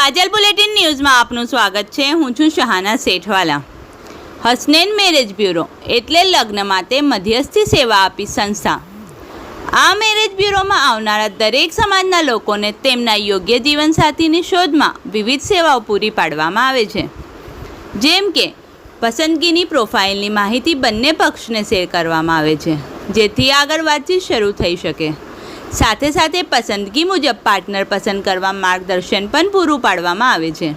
કાજલ bulletin ન્યૂઝમાં આપનું સ્વાગત છે। હું છું શહાના સેઠવાલા। હસનૈન મેરેજ બ્યુરો એટલે લગ્ન માટે મધ્યસ્થી સેવા આપી સંસ્થા। આ મેરેજ બ્યુરોમાં આવનારા દરેક સમાજના લોકોને તેમના યોગ્ય જીવનસાથીની શોધમાં વિવિધ સેવાઓ પૂરી પાડવામાં આવે છે, જેમ કે પસંદગીની પ્રોફાઇલની માહિતી બંને પક્ષને શેર કરવામાં આવે છે, જેથી આગળ વાતચીત શરૂ થઈ શકે। સાથે સાથે પસંદગી મુજબ પાર્ટનર પસંદ કરવા માર્ગદર્શન પણ પૂરું પાડવામાં આવે છે।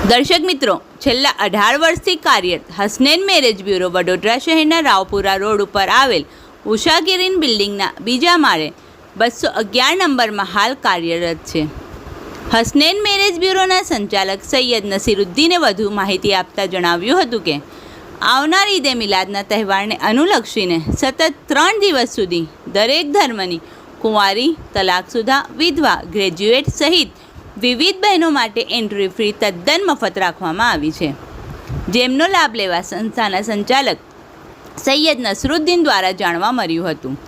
દર્શક મિત્રો, છેલ્લા 18 વર્ષથી કાર્યરત હસનૈન મેરેજ બ્યુરો વડોદરા શહેરના રાવપુરા રોડ ઉપર આવેલ ઉષા કિરીન બિલ્ડિંગના બીજા માળે 211 નંબરમાં હાલ કાર્યરત છે। હસનૈન મેરેજ બ્યુરોના સંચાલક સૈયદ નસીરુદ્દીને વધુ માહિતી આપતા જણાવ્યું હતું કે આવનાર ઈદે મિલાદના તહેવારને અનુલક્ષીને સતત 3 દિવસ સુધી દરેક ધર્મની કુંવારી, તલાકશુદા, વિધવા, ગ્રેજ્યુએટ સહિત વિવિધ બહેનો માટે એન્ટ્રી ફી તદ્દન મફત રાખવામાં આવી છે, જેમનો લાભ લેવા સંસ્થાના સંચાલક સૈયદ નસરુદ્દીન દ્વારા જાણવા મળ્યું હતું।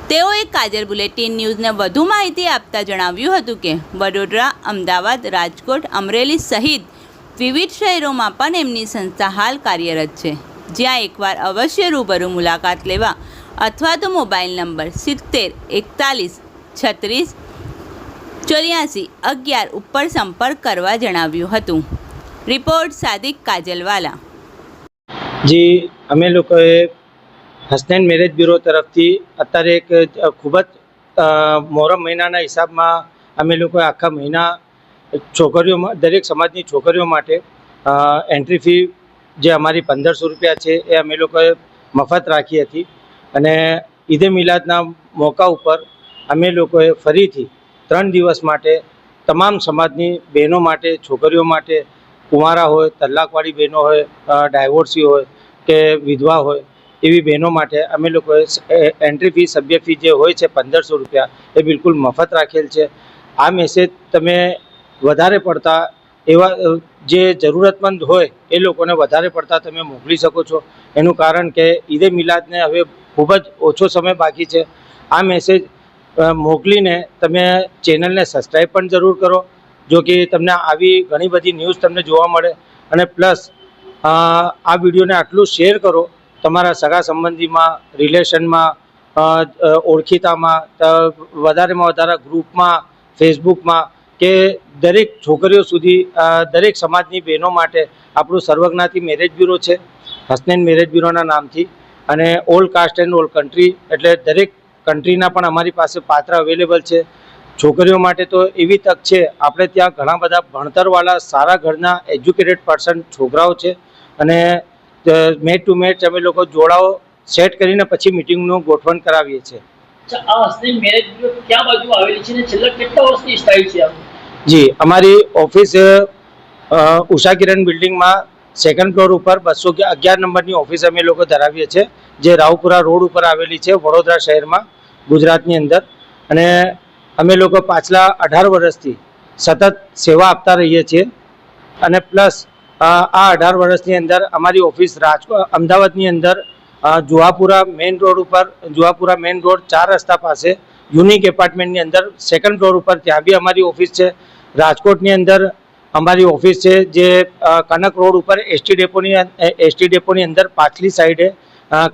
તેઓએ કાજલ બુલેટિન ન્યૂઝને વધુ માહિતી આપતા જણાવ્યું હતું કે વડોદરા, અમદાવાદ, રાજકોટ, અમરેલી સહિત વિવિધ શહેરોમાં પણ એમની સંસ્થા હાલ કાર્યરત છે, જ્યાં એકવાર અવશ્ય રૂબરૂ મુલાકાત લેવા અથવા તો મોબાઈલ નંબર 70 41 36 84 11 ઉપર સંપર્ક કરવા જણાવ્યું હતું। રિપોર્ટ સાદિક કાજલવાલા। જી, અમે લોકોએ હસનૈન મેરેજ બ્યુરો તરફથી અત્યારે એક ખૂબ જ મોહરમ મહિનાના હિસાબમાં અમે લોકોએ આખા મહિના છોકરીઓમાં દરેક સમાજની છોકરીઓ માટે એન્ટ્રી ફી જે અમારી 1500 રૂપિયા છે એ અમે લોકોએ મફત રાખી હતી, અને ઈદે મિલાદના મોકા ઉપર અમે લોકોએ ફરીથી 3 દિવસ માટે તમામ સમાજની બહેનો માટે, છોકરીઓ માટે, કુંવારા હોય, તલાકવાળી બહેનો હોય, ડાયવોર્સી હોય કે વિધવા હોય, એવી બહેનો માટે અમે લોકોએ એન્ટ્રી ફી, સભ્ય ફી જે હોય છે 1500 રૂપિયા એ બિલકુલ મફત રાખેલ છે। આ મેસેજ તમે વધારે પડતા એવા જે જરૂરતમંદ હોય એ લોકોને વધારે પડતા તમે મોકલી શકો છો। એનું કારણ કે ઈદે મિલાદને હવે ખૂબ જ ઓછો સમય બાકી છે। આ મેસેજ મોકલીને તમે ચેનલને સબસ્ક્રાઈબ પણ જરૂર કરો, જો કે તમને આવી ઘણી બધી ન્યૂઝ તમને જોવા મળે, અને પ્લસ આ વિડીયોને આટલું શેર કરો તમારા સગા સંબંધીમાં, રિલેશનમાં, ઓળખીતામાં, વધારેમાં વધારે ગ્રુપમાં, ફેસબુકમાં, કે દરેક છોકરીઓ સુધી, દરેક સમાજની બહેનો માટે આપણું સર્વજ્ઞાતિ મેરેજ બ્યુરો છે હસનૈન મેરેજ બ્યુરોના નામથી, અને all caste and all country એટલે દરેક કન્ટ્રીના પણ અમારી પાસે પાત્ર અવેલેબલ છે। છોકરીઓ માટે તો એવી તક છે, આપણે ત્યાં ઘણા બધા ભણતરવાળા સારા ઘરના એજ્યુકેટેડ પર્સન છોકરાઓ છે, અને મેચ ટુ મેચ અમે લોકો જોડાઓ સેટ કરીને પછી મિટિંગનું ગોઠવણ કરાવીએ છીએ। આ હસનૈન મેરેજ બ્યુરો ક્યાં બાજુ આવેલી છે અને છેલ્લા કેટલા વર્ષથી સ્થાયી છે? જી, અમારી ઓફિસ ઉષા કિરણ બિલ્ડિંગમાં 2nd ફ્લોર ઉપર 211 નંબરની ઓફિસ અમે લોકો ધરાવીએ છીએ, જે રાવપુરા રોડ ઉપર આવેલી છે વડોદરા શહેરમાં, ગુજરાતની અંદર। અને અમે લોકો પાછલા 18 વર્ષથી સતત સેવા આપતા રહીએ છીએ, અને પ્લસ આ 18 વર્ષની અંદર અમારી ઓફિસ અમદાવાદની અંદર જુહાપુરા મેઇન રોડ ઉપર, જુહાપુરા મેઇન રોડ 4 રસ્તા પાસે યુનિક એપાર્ટમેન્ટની અંદર 2nd ફ્લોર ઉપર ત્યાં બી અમારી ઓફિસ છે। રાજકોટની અંદર અમારી ઓફિસ છે, જે કનક રોડ ઉપર એસટી ડેપોની અંદર પાછલી સાઈડે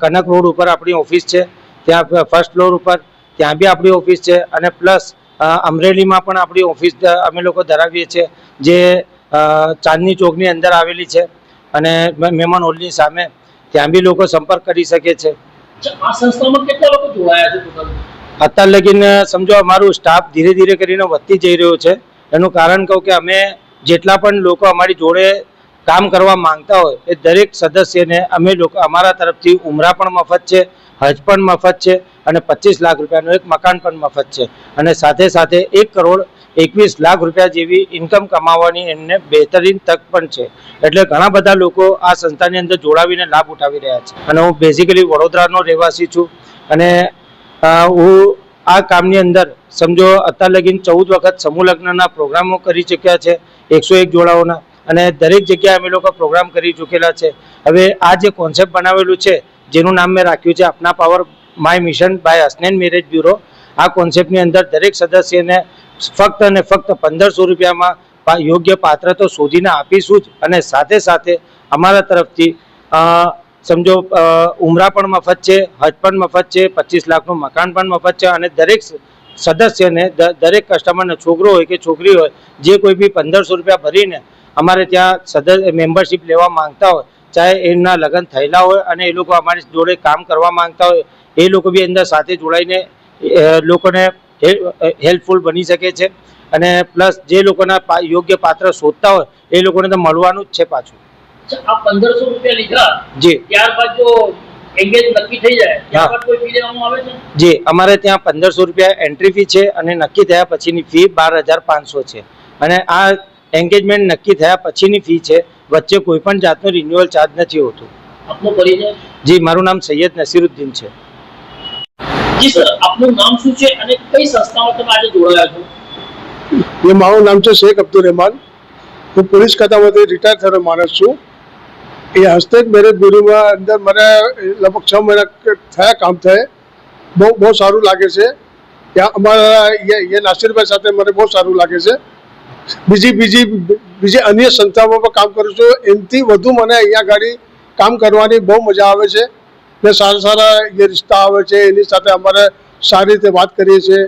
કનક રોડ ઉપર આપણી ઓફિસ છે, ત્યાં 1st ફ્લોર ઉપર ત્યાં બી આપણી ઓફિસ છે। અને પ્લસ અમરેલીમાં પણ આપણી ઓફિસ અમે લોકો ધરાવીએ છીએ, જે ચાંદની ચોકની અંદર આવેલી છે, અને મહેમાન હોલની સામે, ત્યાં બી લોકો સંપર્ક કરી શકે છે। આ સંસ્થામાં કેટલા લોકો જોડાયા છે ટોટલ? અત્યાર લગીને સમજો અમારું સ્ટાફ ધીરે ધીરે કરીને વધતી જઈ રહ્યો છે। એનું કારણ કહું કે અમે જેટલા પણ લોકો અમારી જોડે કામ કરવા માંગતા હોય એ દરેક સદસ્યને અમે લોકો અમારા તરફથી ઉમરા પણ મફત છે, હજ પણ મફત છે, અને 25 લાખ રૂપિયાનું એક મકાન પણ મફત છે, અને સાથે સાથે 1,21,00,000 રૂપિયા જેવી ઇન્કમ કમાવાની એમને બહેતરીન તક પણ છે। એટલે ઘણા બધા લોકો આ સંસ્થાની અંદર જોડાવીને લાભ ઉઠાવી રહ્યા છે। અને હું બેઝિકલી વડોદરાનો રહેવાસી છું, અને હું આ કામની અંદર સમજો અત્યાર લગીન 14 વખત સમૂહ લગ્નના પ્રોગ્રામો કરી ચૂક્યા છે, 101 જોડાઓના, અને દરેક જગ્યાએ અમે લોકો પ્રોગ્રામ કરી ચૂકેલા છે। હવે આ જે કોન્સેપ્ટ બનાવેલું છે, જેનું નામ મેં રાખ્યું છે Apna power my mission by Hasnain marriage bureau, આ કોન્સેપ્ટની અંદર દરેક સદસ્યને ફક્ત અને ફક્ત 1500 રૂપિયામાં યોગ્ય પાત્ર તો શોધીને આપીશું જ, અને સાથે સાથે અમારા તરફથી સમજો ઉમરા પણ મફત છે, હજ પણ મફત છે, 25 લાખનું મકાન પણ મફત છે, અને દરેક સદસ્યને દરેક કસ્ટમરને છોકરો હોય કે છોકરી હોય જે કોઈ બી 1500 રૂપિયા ભરીને અમારે ત્યાં મેમ્બરશિપ લેવા માંગતા હોય, ચાહે એમના લગ્ન થયેલા હોય અને એ લોકો અમારી જોડે કામ કરવા માંગતા હોય, એ લોકો બી અંદર સાથે જોડાઈને લોકોને હેલ્પફુલ બની શકે છે. અને પ્લસ જે લોકોના યોગ્ય પાત્ર શોધતા હોય એ લોકોને તો મળવાનું જ છે પાછું. આ 1500 રૂપિયા લીધા જી, ત્યારબાદ જો એંગેજ નક્કી થઈ જાય ત્યારબાદ કોઈ ફી લેવામાં આવે છે? જી, અમારે ત્યાં 1500 રૂપિયા એન્ટ્રી ફી છે અને નક્કી થયા પછીની ફી 12500 છે. અને આ એન્ગેજમેન્ટ નક્કી થયા પછીની ફી છે, વચ્ચે કોઈ પણ જાતનો રિન્યુઅલ ચાર્જ નથી હોતો. આપનો પરિચય? જી, મારું નામ સૈયદ નસીરુદ્દીન છે. જી સર, આપનું નામ શું છે અને કઈ સંસ્થામાં તમે આજે જોડાયા છો? મારું નામ છે શેખ અબ્દુલ રહેમાન. હું પોલીસ ખાતામાંથી રિટાયર થયેલો માણસ છું. એ હસ્તેજ મેરેજ બ્યુરોમાં અંદર મને લગભગ 6 મહિના થયા કામ થાય. બહુ સારું લાગે છે. ત્યાં અમારા નાસિરભાઈ સાથે મને બહુ સારું લાગે છે. બીજી અન્ય સંસ્થાઓમાં પણ કામ કરું છું. એનાથી વધુ મને અહીંયા ગાડી કામ કરવાની બહુ મજા આવે છે ને સારા રિશ્તા આવે છે. એની સાથે અમારે સારી રીતે વાત કરીએ છીએ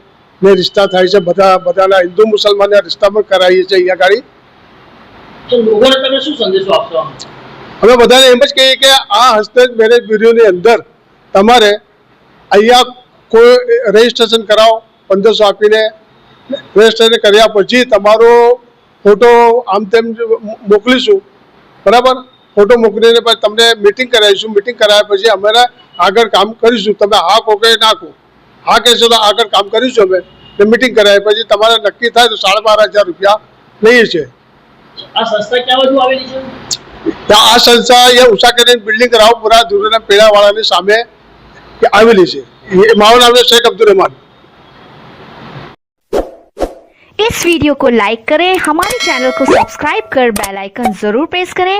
ને રિશ્તા થાય છે. બધાના હિન્દુ મુસલમાનના રિશ્તા પણ કરાવીએ છીએ અહીંયા ગાડી. લોકોને તમે શું સંદેશો આપશો? અમે બધાને એમ જ કહીએ કે આ હસ્તેજ મેરેજ બ્યુરોની અંદર તમારે અહીંયા કોઈ રજિસ્ટ્રેશન કરાવો 1500 આપીને. રજિસ્ટ્રેશન કર્યા પછી તમારો ફોટો આમ તેમ મોકલીશું, બરાબર? ફોટો મોકલીને પછી તમને મિટિંગ કરાવીશું. મિટિંગ કરાવ્યા પછી અમે આગળ કામ કરીશું. તમે હા કહો કે ના કહો. હા કહેશો તો આગળ કામ કરીશું અમે. મિટિંગ કરાવ્યા પછી તમારે નક્કી થાય તો 12500 રૂપિયા લઈએ છીએ. આ સંસ્થા ક્યાં બાજુ આવેલી છે? આ સંસ્થા એ ઉષા કરીને બિલ્ડિંગ રાવપુરા ધુરેના પેડાવાળાની સામે આવેલી છે. મારું નામ છે शेख अब्दुल रहमान. इस वीडियो को लाइक करें, हमारे चैनल को सब्सक्राइब कर बेल आइकन जरूर प्रेस करें